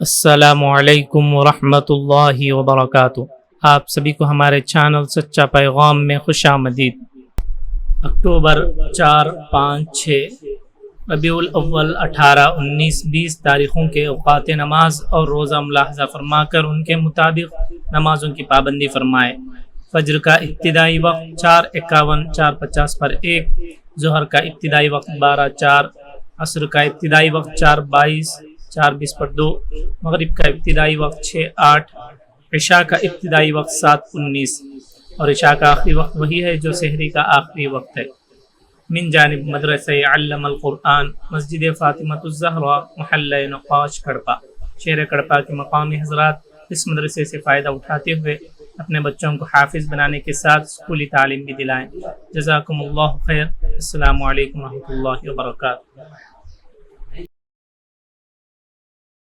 अस्सलामुअलैकुम वरहमतुल्लाहि वबरकातुहू। आप सभी को हमारे चैनल सच्चा पैगाम में खुशामदीद। अक्टूबर 4, 5, 6 रबीउल अव्वल 18, 19, 20 तारीख़ों के औक़ात नमाज और रोज़ा मुलाहज़ा फरमा कर उनके मुताबिक नमाज़ों की पाबंदी फरमाए। फ़ज्र का इब्तिदाई वक्त 4:51, 4:50 पर 1, ज़ोहर का इब्तिदाई वक्त 12:04, असर का इब्तिदाई वक्त 4:22, 4:20 पर 2, मगरिब का इब्तिदाई वक्त 6:08, इशा का इब्तिदाई वक्त 7:19 और इशा का आखिरी वक्त वही है जो सहरी का आखिरी वक्त है। मिन जानिब मदरसा अल्लमल कुरान, मस्जिद फ़ातिमतुज़ ज़हरा, मोहल्ला नक़ाश, कड़पा। शहर कड़पा के मकामी हज़रात इस मदरसे से फ़ायदा उठाते हुए अपने बच्चों को हाफिज़ बनाने के साथ स्कूली तालीम भी दिलाएँ। जज़ाकुमुल्लाहु खैर। अस्सलामु अलैकुम व रहमतुल्लाहि व बरकातुहू।